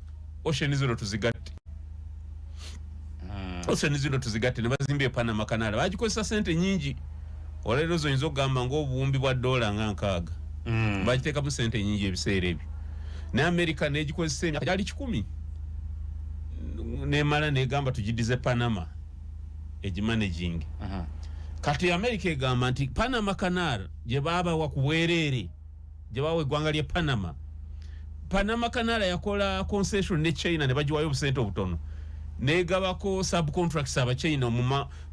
ocean zero tuzigatte ocean zero tuzigatte ne bazimbe Panama Canal bajikozesa sente nyingi olero zo inzo gamba ngo obumbi bwa dola nga 6 bajiteka mu sente nyingi ebiseere ebyo ne America nejikozesa emyaka yali 10 ne mala negamba tujidize Panama ejimanaging kati America egamba nti Panama Canal je baba wakuwerere je bawe gwanga lye Panama Canal yakola concession ne China ne bajiwayo obusente obutono negabako subcontracts aba China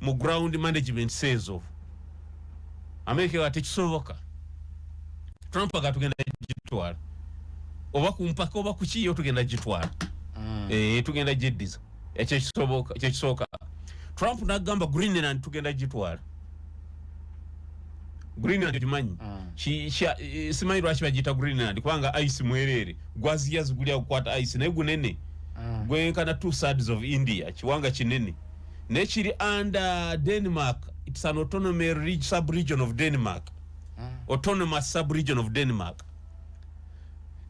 mu ground management says of America watekisoboka Trump agatugenda jitwala oba kumpaka oba kukiyo tugenda jitwala tugenda jeddiza ekyo Trump nagamba Greenland tugenda jitwala Greenland tumanyi simanyi lwaki bagiyita Greenland kubanga ice mwerere gwaziya zigulya kukwata ice naye gunene gwenkana 2/3 of India kiwanga kinene nekiri under Denmark it's an autonomous sub-region of Denmark autonomous sub-region of Denmark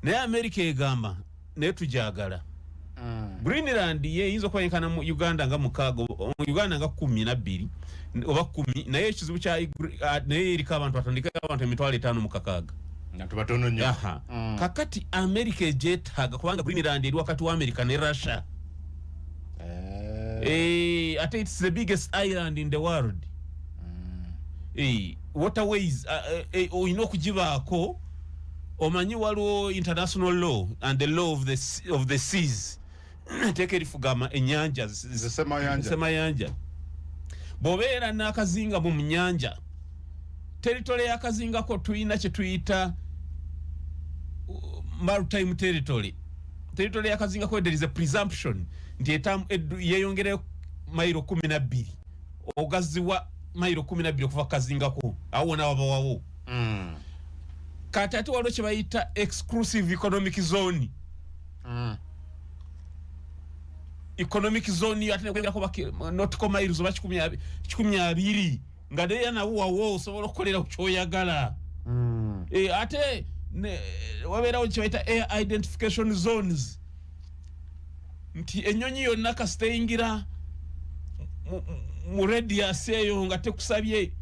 naye America egamba naye tujagala Greenland ye yinza kwenkana mu Uganda nga mukago mu Uganda nga 12 oba 10 naye ekizibu kya naye erika abantu batandika abantu emitwalo 5 mu kakaga natu batono nnyo kakati America ejetaga kubanga Greenland eri wakati wa America ne Russia ate it's the biggest island in the world waterways oyina okugibaako omanyi waliwo international law and the law of the seas tekerifugama enyanja semayanja bobeera n'akazinga mu nyanja territory y'akazinga ko tuyina kye tuyita maritime territory y'akazinga ko there is a presumption nti yeyongere mailo 12 ogaziwa mailo 12 okuva kazinga ko awo na wabawo kati ate waliwo kye bayita exclusive economic zone economic zone ate nekwengera ko nautical miles oba 12 nga naye nawo wawo osobola okukolera kyoyagala ate wabeerawo kyebayita air identification zones nti ennyonyi yonna kasiteyingira mu radius eyo nga tekusabye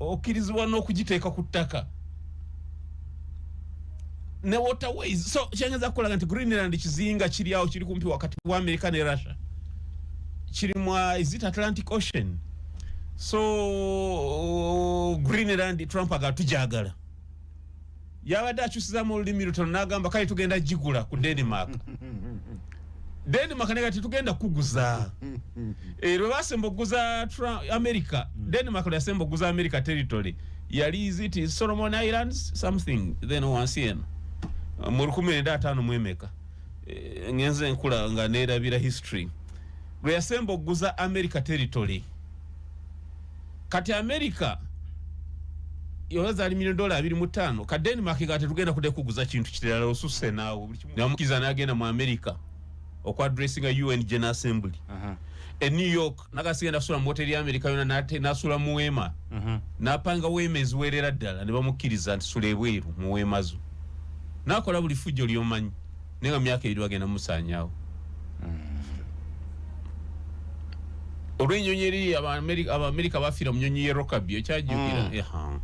okkirizibwa n'okugiteeka ku ttaka ne waterways. So kyengeza kukolaga nti Greenland kizinga kiri awo kiri kumpi wakati wa America ne Russia, kiri mwa is it Atlantic Ocean. So Greenland Trump agatujagala yabadde akyusiza mu lulimi lutono n'agamba kale tugenda gigula ku Denmark. Denmark ne kati tugenda kuguza lwe basemba okuguza America. Denmark lwe yasemba okuguza America territory yali is it Solomon Islands something then once again mu 1905 mu emeka ngenze nkula nga neerabira history lwe yasemba okuguza America territory. Kati America yoza ali $2.25 ka Denmark gate tugenda kude kuguza kintu kirala osusse naawo buli kimu namukiza n'agenda mu America okwa addressing a UN General Assembly. In New York nagasigenda kusula mu hoteli ya America yona nasula mu wema napanga wema eziwerera ddala ne bamukkiriza nti sula ebweru mu wema zo nakola buli fujjo lyomanyi nenga myaka eri bagenda musanyawo. Olw'ennyonyi eri Abamerika bafiira mu nnyonyi ye Rockaby okyajjukira.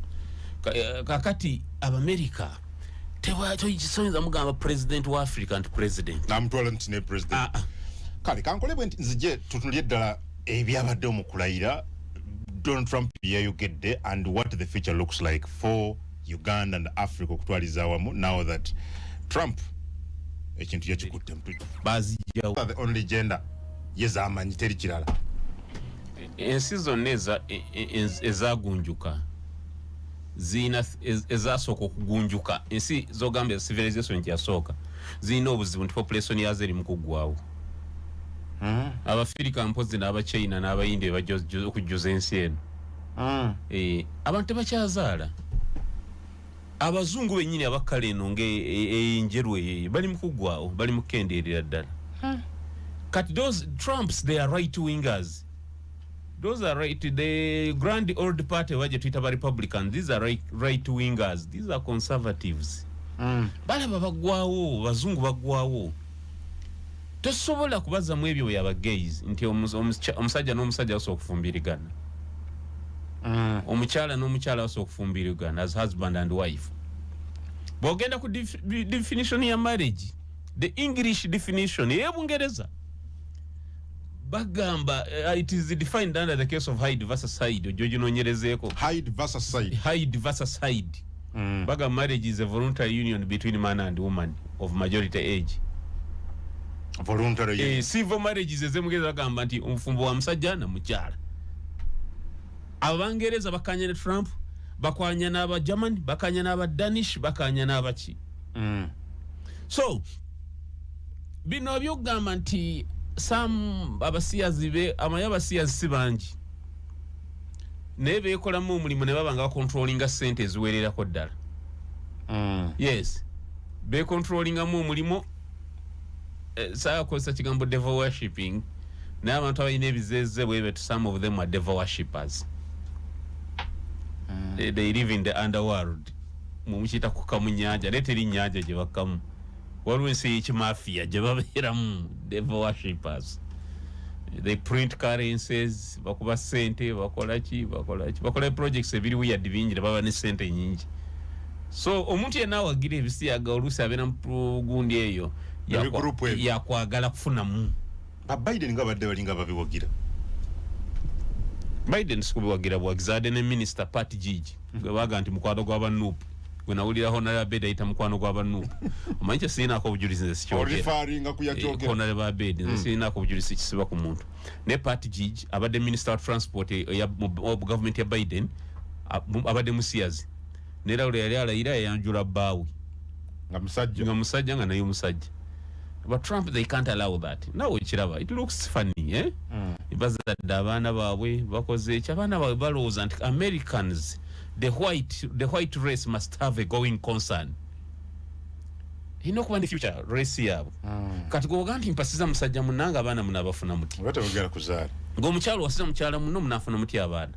Kakati Abamerika tewakisoyinza mugamba president wa Africa nti president namutwala nti ne president. Kale kankole bwe nti nzije tutulye ddala ebyabadde omukulayira Donald Trump yayogedde and what the future looks like for Uganda and Africa okutwaliza awamu now that Trump ekintu yakikutte mpitu bazijjawo the only gender yezamanyi teri kirala. Ensi zonna ezagunjuka zina ezasooka okugunjuka ensi zogambye civilization kyasooka zina obuzibu nti population yazo eri mu kuggwawo. Abafirika mpozi n'Abachina n'Abayindi bajja okujjuza ensi eno. Abantu tebakyazaala. Abazungu bennyini abakkala eno ng'enjeru eyo bali mu kuggwawo, bali mu kukendeerera ddala. Kati those Trumps they are right wingers. Those are right, the grand old party waje tuita ba Republicans, these are right wingers, these are conservatives. Balaba bagwawo, bazungu bagwawo. Tosobola kubaza mu ebyo yaba gays nti omusajja n'omusajja aso okufumbirigana. Omukyala n'omukyala aso okufumbirigana as husband and wife. Bogenda ku definition ya marriage, the English definition y'Ebungereza bagamba it is defined under the case of Hyde versus Hyde. Ojojo nonyerezeeko Hyde versus Hyde. Baga marriage is a voluntary union between man and woman of majority age. Voluntary civil marriages ezemugeza bagamba nti omufumbo wa musajja na mukyala. Abangereza bakanya ne Trump, bakwanya n'aba German, bakanya n'aba Danish, bakanya n'abaki. So bino byogamba nti some abasiyazi be abasiyazi si bangi naye beekolamu omulimu ne baba nga bacontrollinga ssente eziwererako ddala. Yes, becontrollingamu omulimu. Saakozesa kigambo devil worshipping naye abantu abalina ebizeeze bwebe to some of them are devil worshippers. They live in the underworld. Mumukiyita kuka mu nnyanja naye teri nnyanja gye bakkamu. Waliwo ensi y'ekimafia gye babeeramu devil worshippers. They print currencies, bakuba ssente, bakola projects ebiri weird bingi ne baba ne ssente nyingi. So omuntu yenna awagira ebisiyaga oluusi abeera mu gundi eyo yakwagala kufunamu. Biden nga badde balinga babiwagira. Biden sikubiwagira bwagizaade ne minister Pat Gigi gwe baga nti mukwano gw'abanuupu gwe nawuliraho naye Abedi ayita mukwano gw'abanuupu. Omanyi kye sirinaako obujulizi nze sikyogera nale ba Abedi nze sirinaako obujulizi kisiba ku muntu. Ne Pat Gigi abadde minister wa transport mu government ya Biden abadde musiyazi neera olwo yali alayira yayanjula bbaawe nga musajja nga naye omusajja. But Trump, they can't allow that. Now kiraba, it looks funny, eh? Bazadde abaana baabwe bakoze eki abaana baabwe balowooza nti Americans, the white race must have a going concern. Ino kuba ndi future race yaabwe. Kati gwoga nti mpasiza musajja munnanga abaana munaabafuna muti. Batabagera kuzaala. Ng'omukyalo wasiza mukyala munno munaafuna muti abaana.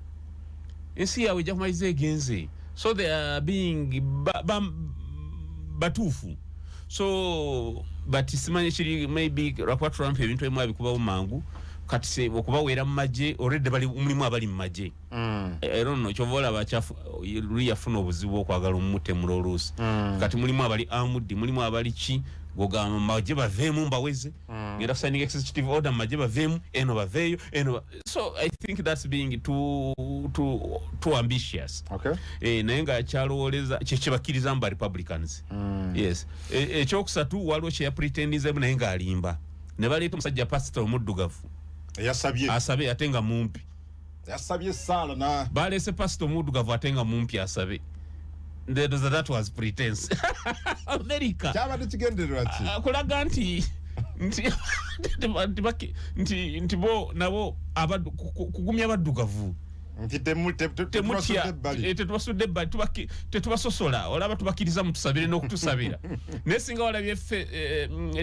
Ensi yaabwe ejja kumaliza egenze. So they are being batufu. So but simanyi chiri maybe rakwa Trump ebintu emu abikuba mangu kati se okuba wera maje already bali mulimu abali maje. I don't know chovola bachafu liyafuna obuzibu okwagala omute mu Oluusi. Kati mulimu abali amudi mulimu abali chi gogama maje bavemu mbaweze. Ngenda signing executive order maje bavemu eno baveyo eno. So I think that's being too ambitious. Okay. Nayenga kyalowoleza kyekibakiriza mba Republicans. Yes. Ekyokusatu waliwo kye yapretendize nayenga alimba. Ne baleeta omusajja pastor omuddugavu. Asabye atenga mumpi. Yasabye sala na balese pastor omuddugavu atenga mumpi asabe. That was pretense. America. Chaba tukigenderera ati. Kulaga nti nti bo nabo abaddu kugumya abaddugavu. Tetubasudde ebbali tetubasosola olaba tubakiriza mutusabire n'okutusabira nesinga walabye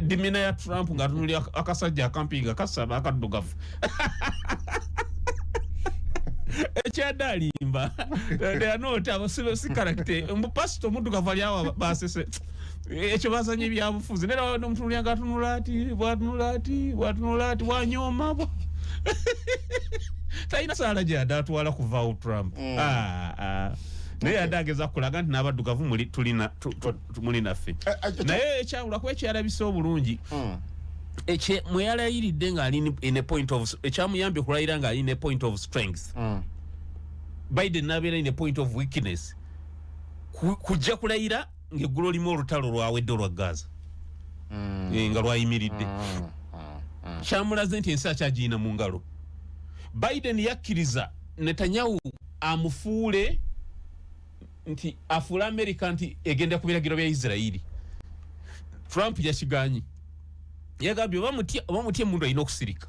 dimina ya Trump nga tunuli akasajja akampinga kasaba akaddugavu ekyadalimba they are not si character pastor muddugavu ali awo basese ekyo bazanye byabufuzi nera n'omutunuli agatunula ati wanyoma bo Taina sala jada atwala kuva Trump. Naye adageza kulaga nti n'abaddugavu muli tulina mulina ffe. Naye ekyawula ku ekyalabisa obulungi. Ekye mweyalayiridde nga ali in a point of ekyamuyambye okulayira nga ali in a point of strength. Biden n'abeera in a point of weakness. Kujja kulayira ng'eggulu limu olutalo lwawedde olwa Gaza. Nga lwayimiridde. Kyamulaze nti ensi akyagiina mu ngalo. Biden yakkiriza Netanyahu amufuule nti afuula America nti egenda ku biragiro bya Israeli. Trump yakiganyi. Yagambye bamutye mundu alina okusirika.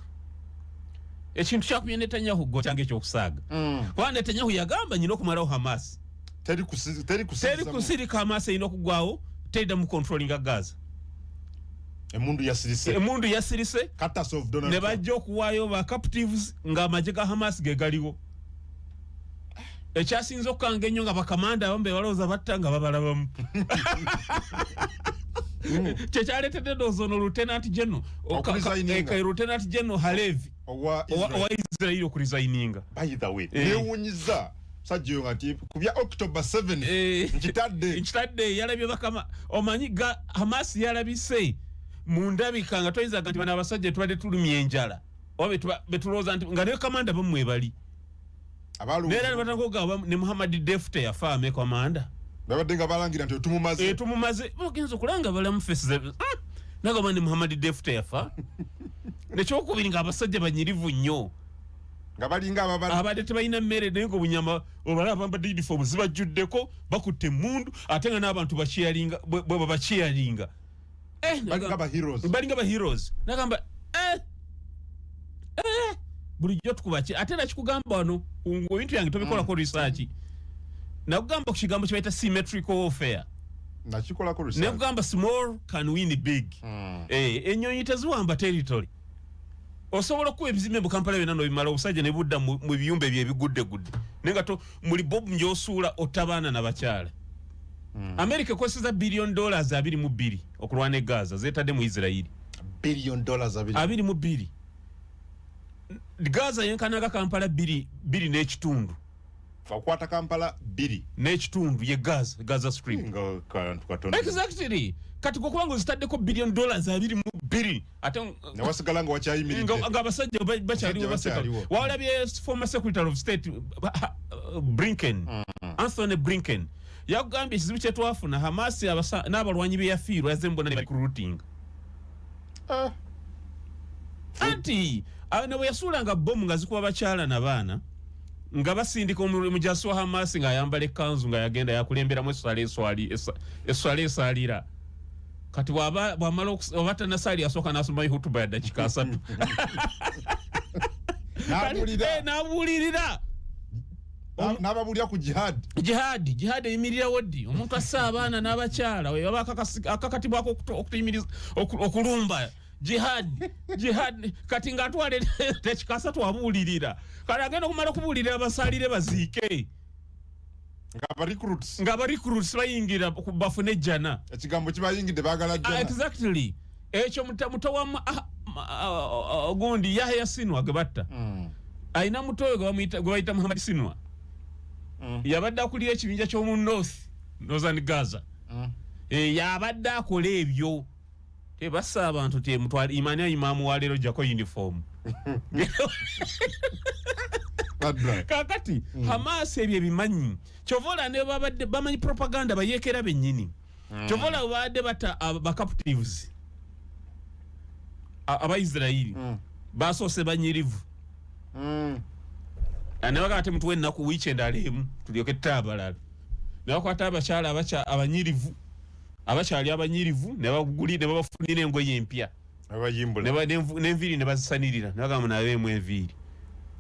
Ekintu kyakubye Netanyahu gotyange ekyokusaaga. Kwa Netanyahu yagamba nyina okumalawo Hamas. Teri kusirika Hamas alina okugwawo tedda mu controlling Gaza. Emundu yasirise Cutters of Donald ne bajja okuwaayo ba captives nga amagye ga Hamas ge galiwo. Ekyasinza okukanga ennyo nga bakamanda abambe balowooza batta nga babalabamu. Kyekyaleetedde doozono Lieutenant General Lieutenant General Halevi owa Israeli okuresigninga. By the way, newunyiza sajjo ngati kubya October 7 nkitadde yalabye bakama omanyi ga Hamas yalabise mundabika nga toyinza nti bana abasajja tubadde tulumye enjala oba betulooza nti nga ne kamanda bamwe bali nera batangoga ne Muhammad Defte yafa ame komanda babadde nga balangira nti tumumaze ogenza okulanga balamu faces nagamba ne Muhammad Defte yafa nekyokubiri nga abasajja banyirivu nnyo nga balinga abadde tebalina mmere naye ng'obunyama olwala abambadde uniform zibajjuddeko bakutte emmundu ate nga n'abantu bakyeyalinga bwe bakyeyalinga balinga ba heroes nagamba bulijjo tukubaki ate nakikugamba wano ebintu yange tobikolako research nakugamba ku kigambo kyebayita symmetrical warfare nakikolako research nakugamba small can win big ennyonyi teziwamba territory osobola okuba ebizimbe mu Kampala byonna n'obimala obusajja ne budda mu biyumba ebyo ebiguddegudde naye nga muli bobu njosuula otabaana n'abakyala. America ekozesa $1 billion 22 okulwana Gaza zeetadde mu Israeli. $1 billion 22. Gaza yenkanaga Kampala 2 n'ekitundu. Fakwata Kampala 2 n'ekitundu ye Gaza Strip. Exactly. Kati kukubango zitaddeko $1 billion 22 ate nawasigala nga wakyayimiridde nga abasajja bakyaliwo baseka walabye former secretary of state Blinken Anthony Blinken yagambye ekizibu kye twafuna Hamas n'abalwanyi be yafiirwa yazze mbona ne recruiting anti ne bwe yasuulanga bomu nga zikuba bakyala n'abaana nga basindika omujasi wa Hamas nga ayambala ekkanzu nga yagenda yakulemberamu esswala esaalira kati bwamala obata nasaali asooka n'asoma hutuba ya dakika 3 n'abuulirira n'ababulira ku jihad eyimirirawo ddi omuntu assa abaana n'abakyala weba akakatibwa okulumba jihad kati ng'atwale dakika 3 abuulirira kati agenda okumala okubuulirira basaalire baziike nga recruits bayingira bafune jana ekigambo kibayingidde bagala jana exactly ekyo muto wa gundi Yahya Sinwar gebatta aina mutoyo gwe bayita Muhammad Sinwar yabadde akulira ekibinja ky'omu Northern Gaza yabadde akola ebyo tebassa abantu temutwala imani imamu wa leero jako uniform kakati Hamas ebyo bimanyi kyovola ne babadde bamanyi propaganda bayekera bennyini kyovola babadde bata captives Abaisraeli basoose banyirivu ane bakati mtu wennaku weekend alemu tulyoke tabalala ne bakwata abakyala abanyirivu abakyali abanyirivu ne bagulira ne babafunira engoye empya abayimbula n'enviiri ne bazisanirira ne bagamba nabeemu enviiri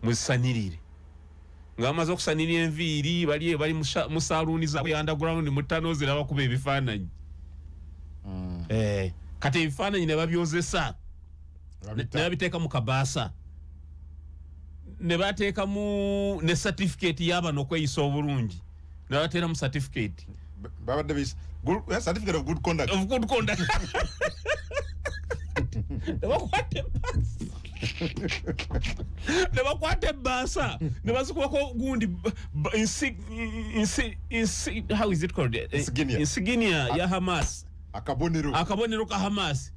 muzisanirire nga bamaze okusanirira enviiri bali mu saluuni zaabwe underground mu ttano zira bakuba ebifaananyi kati ebifaananyi ne babyozesa ne babiteeka mu kabaasa ne bateekamu ne certificate y'abano okweyisa obulungi ne bateera mu certificate babadde bis certificate of good conduct ne bakwata ebbaasa ne bazikubako gundi how is it called insignia ya Hamas akabonero ka Hamas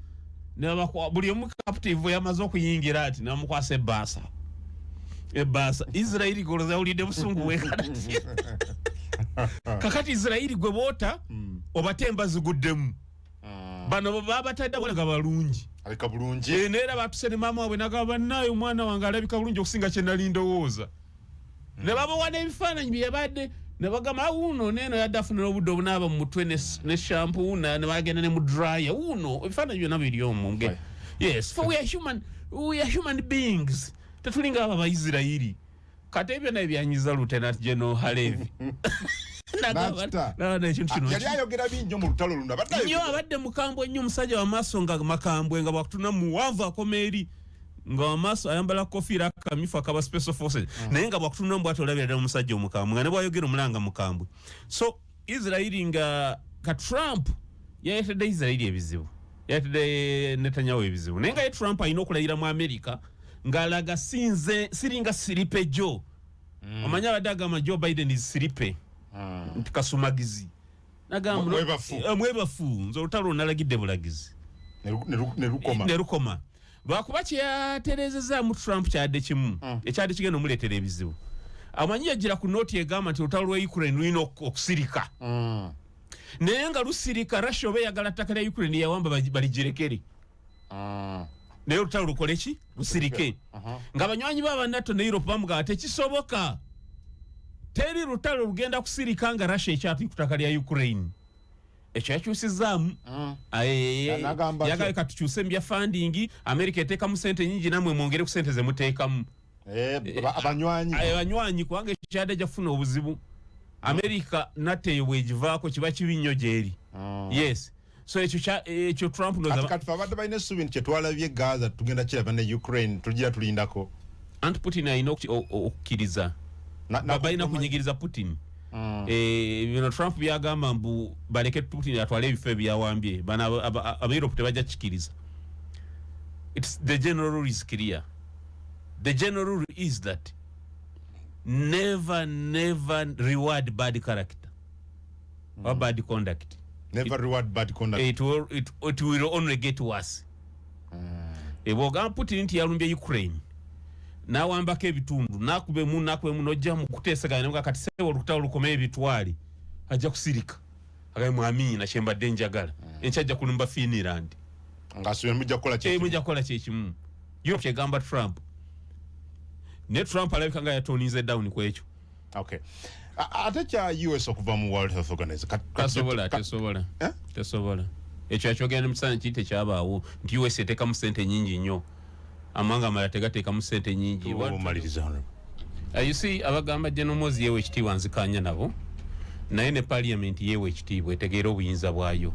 ne buli omu captive yamaze okuyingira ati namukwasa ebbaasa Israeli goloza ulide busungu wekadati kakati Israeli gwe boota obatemba ziguddemu bano babatadde bolaga balungi alika bulungi neera batusene mama waabwe nagamba nayo omwana wange alabika bulungi okusinga kye nali ndowooza ne babawa n'ebifaananyi bye yabadde ne bagamba uno neeno yadde afunira obudde obunaaba mu mutwe ne shampoo ne bagenda ne mu dryer uno ebifaananyi byonna biri omwo yes for we are human beings tetulinga aba Abaisraeli kati ebyo naye byanyiza Lieutenant General Halevi yali ayogera bingi mu lutalo luno nnyo abadde mukambwe ennyo omusajja wamaaso nga makambwe nga bwakutuna muwanvu akoma eri nga wamaaso ayambala kofiira akamyufu akaba special forces naye nga bwakutuna mbwati olabira ddala omusajja omukambwe nga ne bwayogera omulanga mukambwe so Israeli nga ka Trump yayetedde Israeli ebizibu yayetedde Netanyahu ebizibu naye nga ye Trump alina okulayira mu America ngalaga siringa siripe jo omanya abadde agamba Joe Biden is siripe nti kasumagizi nagamba mwebafu nze olutalo nalagidde bulagizi ne lukoma lwakuba kyeyaterezeza mu Trump kyadde kimu ekyadde kigenda omuleetera ebizibu amanyi yagira ku nooti egamba nti olutalo lwa Ukraine lulina okusirika naye nga lusirika Russia oba eyagala ttaka lya Ukraine yawamba baligirekere naye olutalo lukole ki lusirike nga banywanyi baba NATO ne Europe bamugaa tekisoboka teri lutalo lugenda kusirika nga Russia ekyatuli ku ttaka lya Ukraine ekyo yakyusizaamu yagaye katukyuse mbya funding America eteekamu sente nyingi namwe mwongere ku sente ze muteekamu abanywanyi kubanga ekyadde jafuna obuzibu America nateyo bwegivaako kiba kibi nnyo gyeri yes so ekyo Trump kati abadde balina essuubi nti kyetwalabye Gaza tugenda kiraba ne Ukraine tugira tulindako anti Putin alina okukkiriza balina kunyigiriza Putin bino Trump byagamba mbu baleke Putin atwale ebifo ebyawambye bana Abaeurope tebajja kikiriza the general rule is clear the general rule is that never reward bad character or bad conduct. Never reward bad conduct. It will only get worse. Eboga Putin nti yalumbye Ukraine. Na wambako ebitundu nakube mu nojja mu kuteesaganya nga kati sewo lukutawo lukomeye bitwali ajja kusirika agaye mwamini na chemba denjagala enchaja kulumba Finland ngasuye mujja kola kyekimu Europe kyegamba Trump ne Trump alabika nga yatonize down kwekyo. Okay. Ate kya US okuva mu World Health Organization tesobola ekyo akyogera mu kisanja kite kyabaawo nti US eteka mu sente nyingi nnyo amanga amala tegateeka mu sente nyingi you see abagamba General Mozi yewe ekitiibwa nzikanya nabo naye ne parliament yewe ekitiibwa etegeera obuyinza bwayo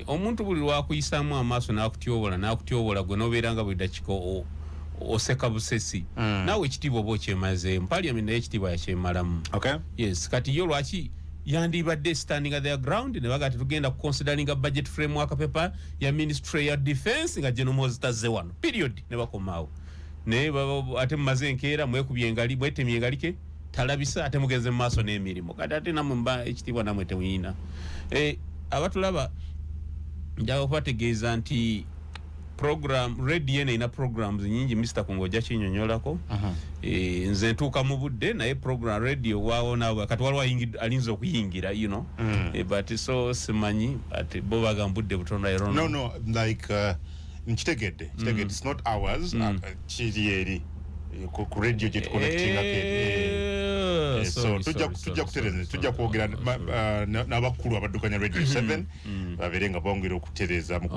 omuntu buli lwakuyisaamu amaaso n'akutyobola gwe n'obeera nga buli dakika oseka busesi naawe ekitiibwa oba okyemazeemu parliament naye ekitiibwa yakyemalamu yes kati yo lwaki yandibadde standing at their ground ne baga tetugenda considering a budget framework paper ya ministry ya defense nga General Moses tazze wano period ne bakomaawo ne ate mumaze enkeera mwekubye engali mwetemye engalike talabisa ate mugeze mu maaso n'emirimu kati ate namwe mba ekitiibwa namwe temuyina abatulaba njaga okubategeeza nti program radio ina programs nyingi Mr. Kungoja kinyonyolako nze ntuuka mu budde naye program radio waona kati waliwo alinza okuyingira you know but so simanyi ati bo bagambudde butonda era no like nkitegedde it's not ours kiri eri ku radio jet connecting so tujja kutereza tujja kwogera n'abakulu abaddukanya radio 7 baberenga bongera okutereza mu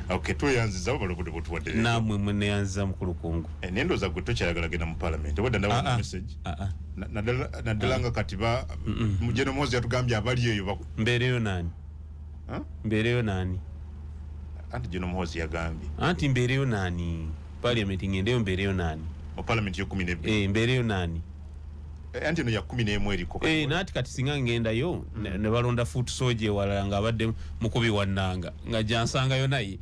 okay tuyanziza balobode botuwadde namwe muneyanziza mukulu kungu nendo za gwe tokyayagala genda mu parliament wadda ndawo message nadalanga katiba General Moses yatugambye abali eyo mbereyo nani mbereyo nani anti General Moses yagambye anti mbereyo nani parliament ngendeyo mbereyo nani o parliament yo 12 mbereyo nani anti no ya 11 eriko nati kati singa ngenda yo ne balonda foot soje wala nga abadde mukubi wannanga nga jansanga yo naye